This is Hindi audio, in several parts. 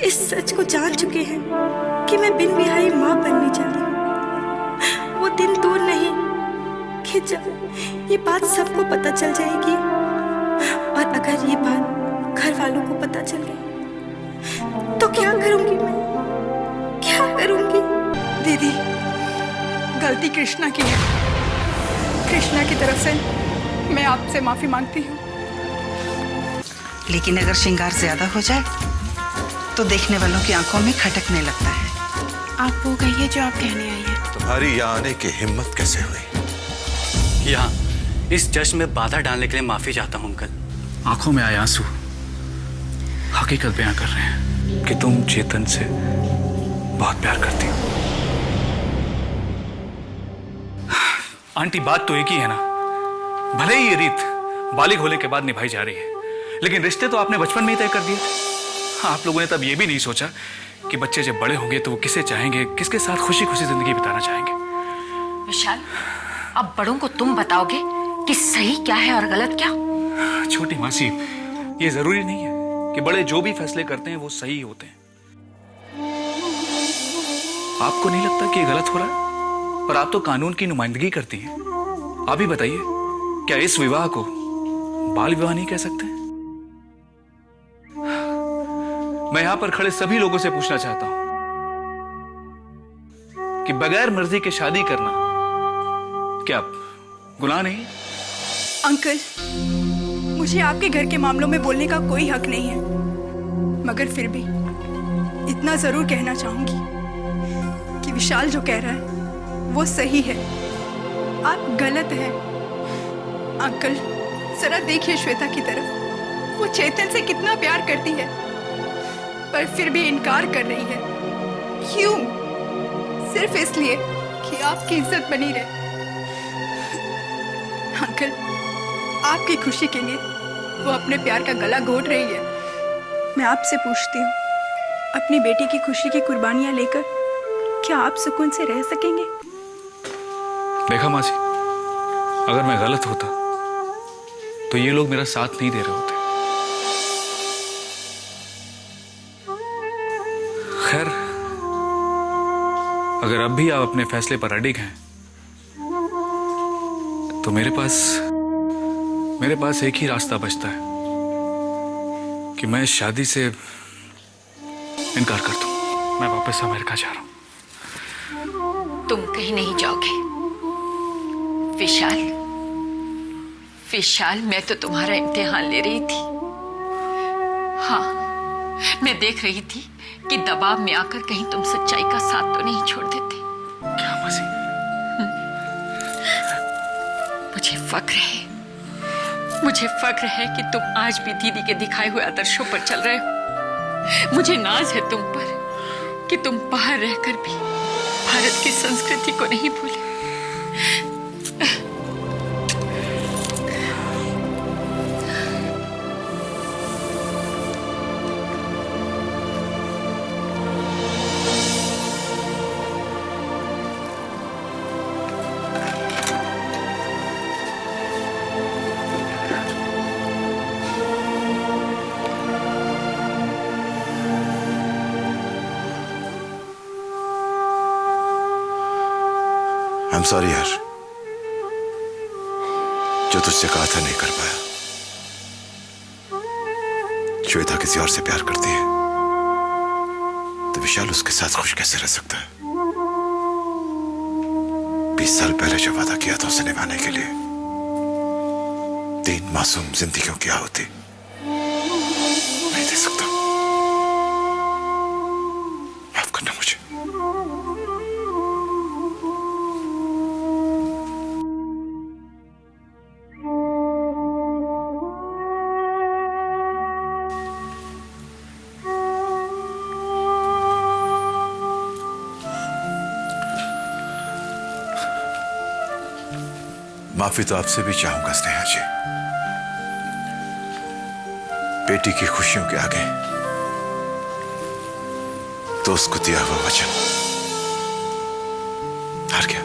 इस सच को जान चुके हैं कि मैं बिन बिहाई माँ बनने चली हूँ। वो दिन दूर नहीं कि जब ये बात सबको पता चल जाएगी, और अगर ये बात घर वालों को पता चल गई तो क्या करूंगी मैं, क्या करूंगी? दीदी, गलती कृष्णा की है। कृष्णा की तरफ से मैं आपसे माफी मांगती हूँ। लेकिन अगर श्रृंगार ज्यादा हो जाए तो देखने वालों की आंखों में खटकने लगता है। आप वो कहिए जो आप कहने आई हैं। तुम्हारी यहाँ आने की हिम्मत कैसे हुई? यहाँ इस जश्न में बाधा डालने के लिए माफी चाहता हूँ अंकल। आंखों में आए आंसू हकीकत बयां कर रहे हैं कि तुम चेतन से बहुत प्यार करती हो। आंटी, बात तो एक ही है ना। भले ही ये रीत बालिग होने के बाद निभाई जा रही है, लेकिन रिश्ते तो आपने बचपन में ही तय कर दिए थे। आप लोगों ने तब ये भी नहीं सोचा कि बच्चे जब बड़े होंगे तो वो किसे चाहेंगे, किसके साथ खुशी खुशी जिंदगी बिताना चाहेंगे। विशाल, अब बड़ों को तुम बताओगे कि सही क्या है और गलत क्या? छोटी मासी, ये जरूरी नहीं है कि बड़े जो भी फैसले करते हैं वो सही होते हैं। आपको नहीं लगता कि ये गलत हो रहा है? पर आप तो कानून की नुमाइंदगी करती हैं। आप ही बताइए, क्या इस विवाह को बाल विवाह नहीं कह सकते? मैं यहां पर खड़े सभी लोगों से पूछना चाहता हूं कि बगैर मर्जी के शादी करना क्या गुनाह नहीं? अंकल, मुझे आपके घर के मामलों में बोलने का कोई हक नहीं है, मगर फिर भी इतना जरूर कहना चाहूंगी कि विशाल जो कह रहा है वो सही है, आप गलत हैं। अंकल, जरा देखिए श्वेता की तरफ। वो चेतन से कितना प्यार करती है, पर फिर भी इनकार कर रही है। क्यों? सिर्फ इसलिए कि आपकी इज्जत बनी रहे। अंकल, आपकी खुशी के लिए वो अपने प्यार का गला घोट रही है। मैं आपसे पूछती हूँ, अपनी बेटी की खुशी की कुर्बानियां लेकर क्या आप सुकून से रह सकेंगे? देखा मासी, अगर मैं गलत होता तो ये लोग मेरा साथ नहीं दे रहे होते। खैर, अगर अब भी आप अपने फैसले पर अडिग हैं तो मेरे पास एक ही रास्ता बचता है कि मैं इस शादी से इनकार कर दूं। मैं वापस अमेरिका जा रहा हूं। तुम कहीं नहीं जाओगे विशाल। विशाल, मैं तो तुम्हारा इम्तिहान ले रही थी। हाँ, मैं देख रही थी कि दबाव में आकर कहीं तुम सच्चाई का साथ तो नहीं छोड़ देते। क्या मासी? मुझे फक्र है कि तुम आज भी दीदी के दिखाए हुए आदर्शों पर चल रहे हो। मुझे नाज है तुम पर कि तुम बाहर रहकर भी भारत की संस्कृति को नहीं भूले। I'm sorry यार, जो तुझसे कहा था नहीं कर पाया। श्वेता किसी और से प्यार करती है तो विशाल उसके साथ खुश कैसे रह सकता है? 20 साल पहले जो वादा किया था उसे निभाने के लिए 3 मासूम जिंदगियों की आहुति नहीं दे सकता। माफ करना मुझे। माफी तो आपसे भी चाहूंगा स्नेहा जी। बेटी की खुशियों के आगे दोस्त को दिया हुआ वचन हार गया।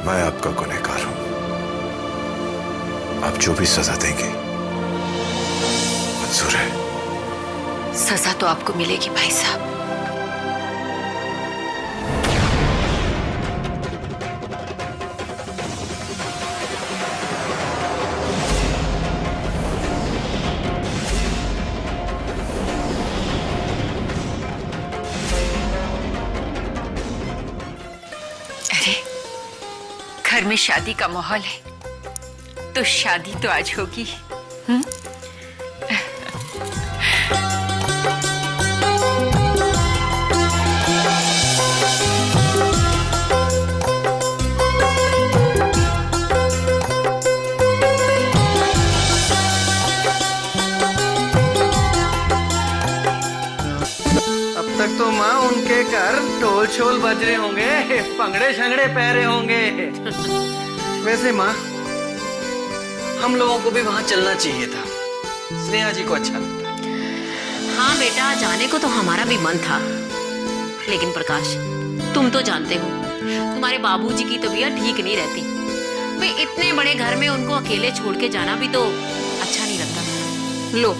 मैं आपका गुनहगार हूं। आप जो भी सजा देंगे कसूर है? सजा तो आपको मिलेगी भाई साहब। अरे, घर में शादी का माहौल है तो शादी तो आज होगी। अब तक तो माँ उनके घर ढोल छोल बज रहे होंगे, पंगड़े शंगड़े पह रहे होंगे। वैसे माँ, हम लोगों को भी वहां चलना चाहिए था, स्नेहा जी को अच्छा लगता। हाँ बेटा, जाने को तो हमारा भी मन था, लेकिन प्रकाश तुम तो जानते हो तुम्हारे बाबूजी की तबीयत ठीक नहीं रहती। भाई इतने बड़े घर में उनको अकेले छोड़ के जाना भी तो अच्छा नहीं लगता। लो,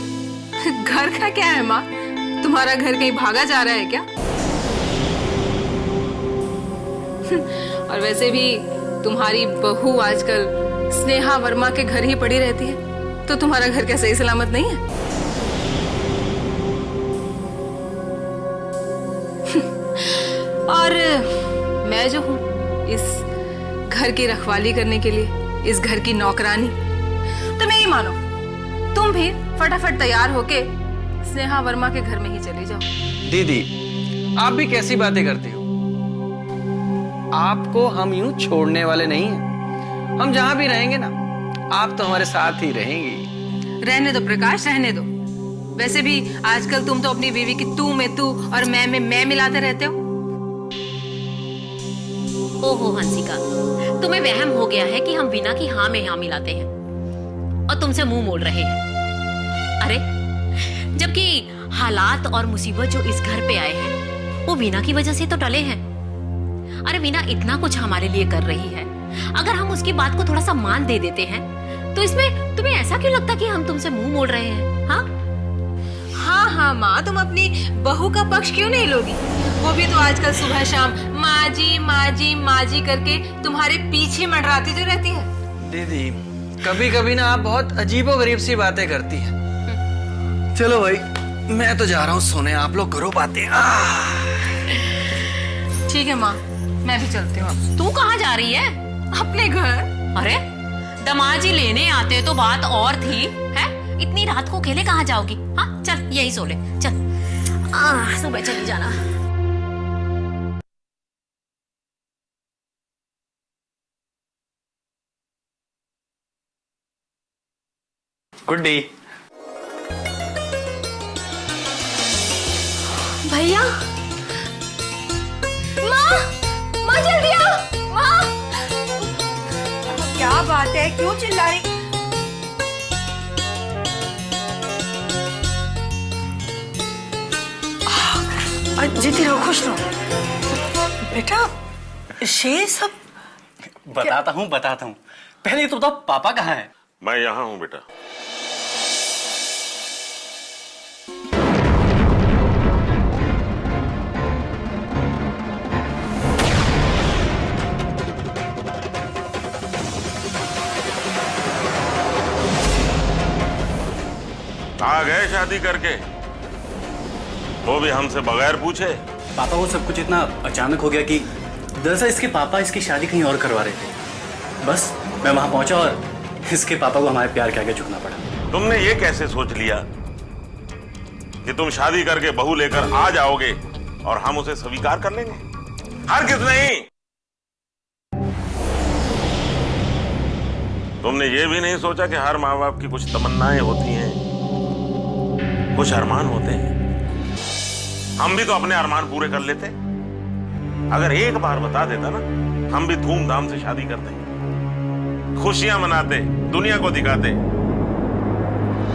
घर का क्या है माँ? तुम्हारा घर कहीं भागा जा रहा है क्या? और वैसे भी तुम्हारी बहू आजकल स्नेहा वर्मा के घर ही पड़ी रहती है, तो तुम्हारा घर क्या सही सलामत नहीं है? और मैं जो हूँ इस घर की रखवाली करने के लिए, इस घर की नौकरानी, तो मेरी मानो तुम भी फटाफट तैयार होके स्नेहा वर्मा के घर में ही चली जाओ। दीदी, आप भी कैसी बातें करती हो? आपको हम यूं छोड़ने वाले नहीं हैं। हम जहां भी रहेंगे ना, आप तो हमारे साथ ही रहेंगी। रहने दो प्रकाश, रहने दो। वैसे भी आजकल तुम तो अपनी बीवी की तू में तू और मैं में मैं मिलाते रहते हो। ओहो हंसिका, तुम्हें वहम हो गया है कि हम बिना की हाँ में हाँ मिलाते हैं और तुमसे मुंह मोड़ रहे हैं। अरे, जबकि हालात और मुसीबत जो इस घर पे आए हैं वो वीना की वजह से तो टले हैं। अरे वीना इतना कुछ हमारे लिए कर रही है, अगर हम उसकी बात को थोड़ा सा मान दे देते हैं तो इसमें तुम्हें ऐसा क्यों लगता कि हम तुमसे मुंह मोड़ रहे हैं? हाँ हाँ हाँ माँ, तुम अपनी बहू का पक्ष क्यों नहीं लोगी? वो भी तो आजकल सुबह शाम माँ जी माँ जी माँ जी करके तुम्हारे पीछे मंडराती जो रहती है। दीदी, कभी कभी ना आप बहुत अजीबोगरीब सी बातें करती हैं। चलो भाई, मैं तो जा रहा हूँ सोने, आप लोग करो बातें। ठीक है माँ, मैं भी चलती हूँ। तू कहाँ जा रही है? अपने घर। अरे, दमाजी लेने आते तो बात और थी, है? इतनी रात को अकेले कहाँ जाओगी? हाँ, चल यही सो ले, चल। सुबह चली जाना। गुड्डी, भैया, माँ, माँ जल्दी आओ, माँ। क्या बात है, क्यों चिल्ला रही? जीती रहो, खुश रहो। बेटा, ये सब बताता हूँ। पहले ये तो बताओ, पापा कहाँ है? मैं यहाँ हूँ बेटा। आ गए शादी करके, वो भी हमसे बगैर पूछे। पापा, वो सब कुछ इतना अचानक हो गया कि दरअसल इसके पापा इसकी शादी कहीं और करवा रहे थे। बस मैं वहां पहुंचा और इसके पापा को हमारे प्यार के आगे झुकना पड़ा। तुमने ये कैसे सोच लिया कि तुम शादी करके बहू लेकर आ जाओगे और हम उसे स्वीकार कर लेंगे? हरगिज़ नहीं। तुमने ये भी नहीं सोचा कि हर माँ बाप की कुछ तमन्नाएं होती हैं, कुछ अरमान होते हैं। हम भी तो अपने अरमान पूरे कर लेते। अगर एक बार बता देता ना, हम भी धूमधाम से शादी करते, खुशियां मनाते, दुनिया को दिखाते।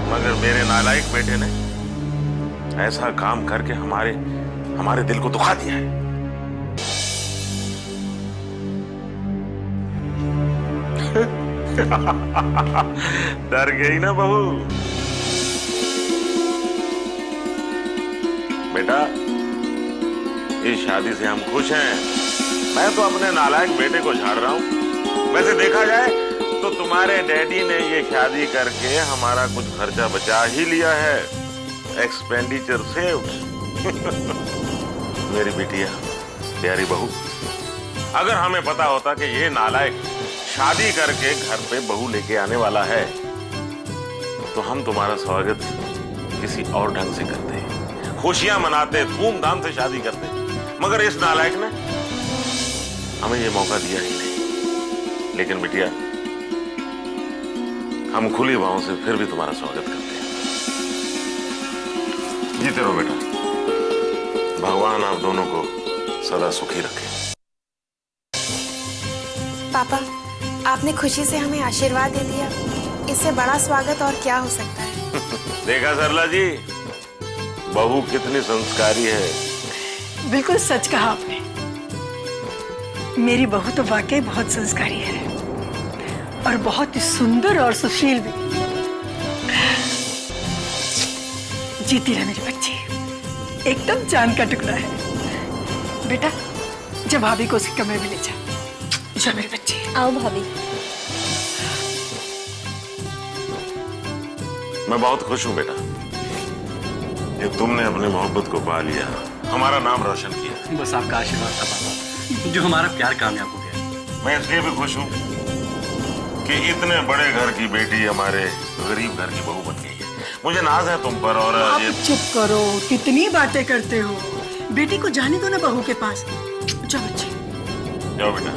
मगर मेरे नालायक बेटे ने ऐसा काम करके हमारे दिल को दुखा दिया है। डर गई ना बहू? बेटा, इस शादी से हम खुश हैं। मैं तो अपने नालायक बेटे को झाड़ रहा हूँ। वैसे देखा जाए तो तुम्हारे डैडी ने ये शादी करके हमारा कुछ खर्चा बचा ही लिया है। Expenditure saved. मेरी बिटिया, प्यारी बहू, अगर हमें पता होता कि ये नालायक शादी करके घर पे बहू लेके आने वाला है तो हम तुम्हारा स्वागत किसी और ढंग से करते, खुशियां मनाते, धूमधाम से शादी करते। मगर इस नालायक ने हमें ये मौका दिया ही नहीं। लेकिन बिटिया, हम खुली बाहों से फिर भी तुम्हारा स्वागत करते हैं। जीते रहो बेटा। भगवान आप दोनों को सदा सुखी रखे। पापा, आपने खुशी से हमें आशीर्वाद दे दिया। इससे बड़ा स्वागत और क्या हो सकता है। देखा सरला जी, बहू कितनी संस्कारी है। बिल्कुल सच कहा आपने। मेरी बहू तो वाकई बहुत संस्कारी है और बहुत ही सुंदर और सुशील भी। जीती रहे मेरी बच्ची, एकदम चांद का टुकड़ा है। बेटा, जब भाभी को उसके कमरे में ले जा। जा मेरी बच्ची। आओ भाभी। मैं बहुत खुश हूं बेटा कि तुमने अपने मोहब्बत को पा लिया, हमारा नाम रोशन किया। बस आपका आशीर्वाद था पापा, जो हमारा प्यार कामयाब हो गया। मैं इसलिए भी खुश हूं कि इतने बड़े घर की बेटी हमारे गरीब घर की बहू बन गई है। मुझे नाज है तुम पर। और आप ये चुप करो, कितनी बातें करते हो। बेटी को जाने दो ना बहू के पास। जाओ बच्चे। जाओ बेटा।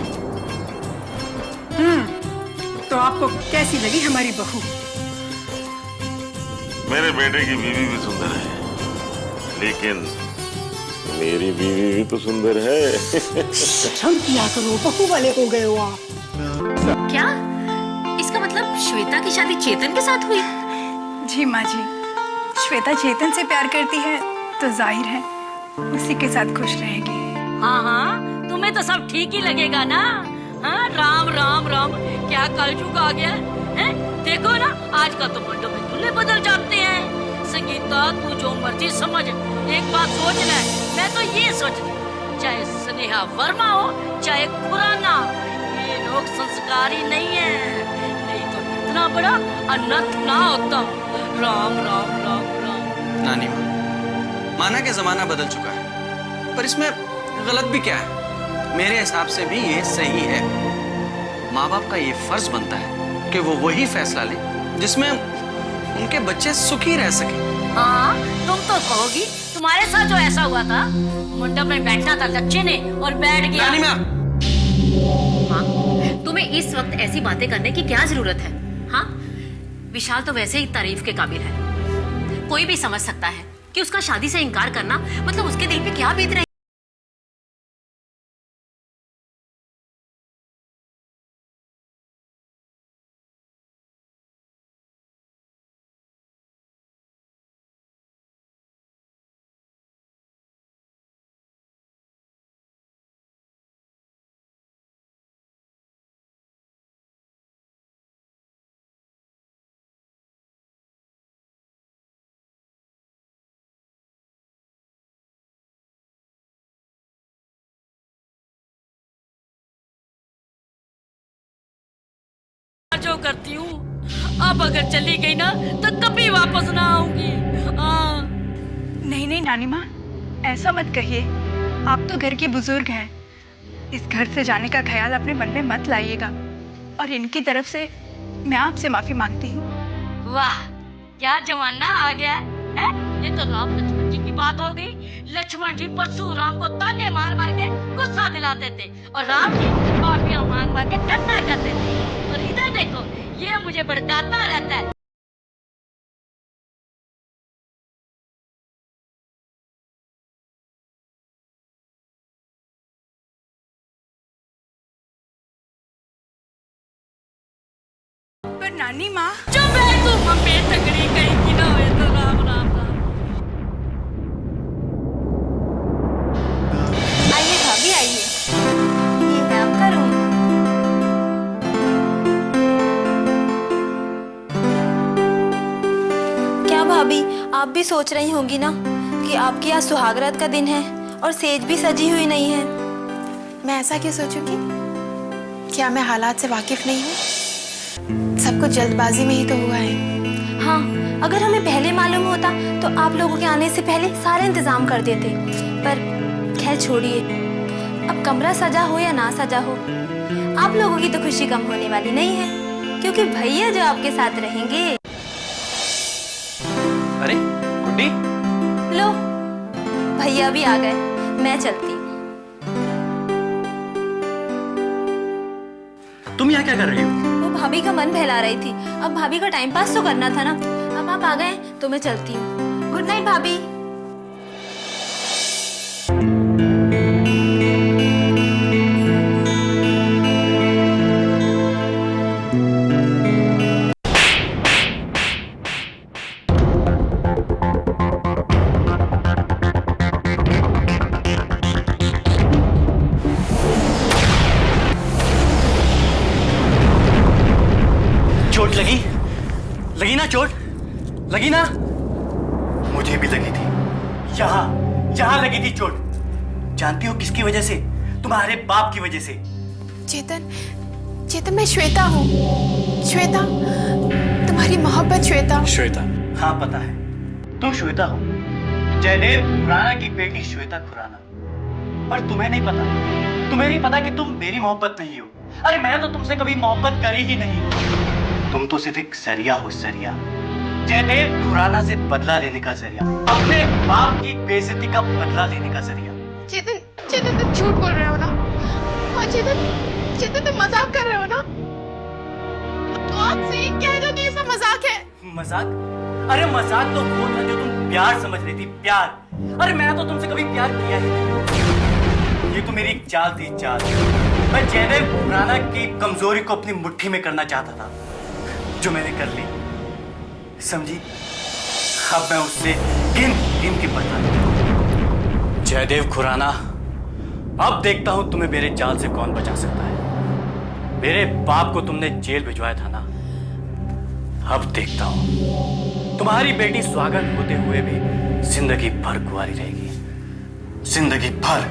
तो आपको कैसी लगी हमारी बहू? मेरे बेटे की बीवी भी सुंदर है, लेकिन मेरी बीवी भी तो सुंदर है। शर्म किया करो, बहू वाले हो गए हो आप। क्या इसका मतलब श्वेता की शादी चेतन के साथ हुई? जी माँ जी, श्वेता चेतन से प्यार करती है तो जाहिर है उसी के साथ खुश रहेगी। हाँ हाँ, तुम्हें तो सब ठीक ही लगेगा ना। हाँ, राम राम राम, क्या कलयुग आ गया है। देखो ना, आजकल तो मंडों में दूल्हे बदल जाते हैं। संगीता, तू जो मर्जी समझ, एक बात सोच ले। मैं तो ये सोचती, चाहे स्नेहा वर्मा हो चाहे खुराना, ये लोग संस्कारी नहीं है, नहीं तो इतना बड़ा अनर्थ ना होता। राम राम राम राम। नानी माँ, माना कि जमाना बदल चुका है, पर इसमें गलत भी क्या है? मेरे हिसाब से भी ये सही है। माँ बाप का ये फर्ज बनता है कि वो वही फैसला ले जिसमें उनके बच्चे सुखी रह सके। हाँ, तुम तो कहोगी तुम्हारे साथ जो ऐसा हुआ था, मंडप में बैठा था लच्चे ने और बैठ गया। नानी माँ, हाँ, तुम्हें इस वक्त ऐसी बातें करने की क्या जरूरत है? हाँ, विशाल तो वैसे ही तारीफ के काबिल है। कोई भी समझ सकता है कि उसका शादी से इनकार करना मतलब उसके दिल पे क्या बीत रही। जो करती हूँ, अब अगर चली गई ना तो कभी वापस ना आऊंगी। नहीं नहीं नानी माँ, ऐसा मत कहिए। आप तो घर के बुजुर्ग हैं। इस घर से जाने का ख्याल अपने मन में मत लाइएगा। और इनकी तरफ से मैं आपसे माफी मांगती हूँ। वाह, क्या जमाना आ गया है। ये तो राम लक्ष्मण जी की बात हो गई। लक्ष्मण जी परशुराम को ताने मार मार के गुस्सा दिलाते थे और राम जी माफिया मांग मार के ठंडा करते थे। और इधर देखो, ये मुझे भड़काता रहता है। पर नानी माँ, चुप है तू, मम्मी तगड़ी कहीं की ना हो तो। राम राम राम। आइए भाभी, आइए। ये है आपका रूम। क्या भाभी, आप भी सोच रही होंगी ना कि कि आपकी आज सुहागरात का दिन है और सेज भी सजी हुई नहीं है। मैं ऐसा क्यों सोचूंगी? क्या मैं हालात से वाकिफ नहीं हूँ? सब कुछ जल्दबाजी में ही तो हुआ है। हाँ, अगर हमें पहले मालूम होता तो आप लोगों के आने से पहले सारे इंतजाम कर देते। पर खैर छोड़िए, अब कमरा सजा हो या ना सजा हो, आप लोगों की तो खुशी कम होने वाली नहीं है, क्योंकि भैया जो आपके साथ रहेंगे। अरे गुड्डी, लो, भैया भी आ गए, मैं चलती। तुम यहाँ क्या कर रही हो? वो भाभी का मन बहला रही थी, अब भाभी का टाइम पास तो करना था ना। अब आप आ गए तो मैं चलती हूँ। गुड नाइट भाभी। चोट लगी? लगी ना चोट? लगी ना? मुझे भी लगी थी। यहाँ लगी थी चोट। जानती हो किसकी वजह से? तुम्हारे बाप की वजह से। चेतन, मैं श्वेता हूँ। श्वेता, तुम्हारी मोहब्बत श्वेता। श्वेता? हाँ पता है, तुम श्वेता हो, जयदेव खुराना की बेटी श्वेता खुराना। पर तुम्हें नहीं पता कि तुम मेरी मोहब्बत नहीं हो। अरे मैं तो तुमसे कभी मोहब्बत करी ही नहीं। तुम तो सिर्फ एक सरिया हो, सरिया। जयदेव खुराना से बदला लेने का जरिया, अपने बाप की बेइज्जती का बदला लेने का जरिया। चेतन तुम झूठ बोल रहे हो ना? और चेतन तुम मजाक कर रहे हो ना? तो आपसे कह दो कि ये सब मजाक है। मजाक? अरे मजाक तो वो था जो तुम प्यार समझ रही थी, प्यार। अरे मैंने तो तुमसे कभी प्यार किया ही नहीं। ये तो मेरी एक चाल थी, चाल। मैं जयदेव खुराना की कमजोरी को अपनी मुट्ठी में करना चाहता था, जो मैंने कर ली, समझी? अब मैं उससे गिन के बता। जयदेव खुराना, अब देखता हूं तुम्हें मेरे जाल से कौन बचा सकता है। मेरे बाप को तुमने जेल भिजवाया था ना, अब देखता हूं तुम्हारी बेटी सुहागन होते हुए भी जिंदगी भर कुंवारी रहेगी, जिंदगी भर।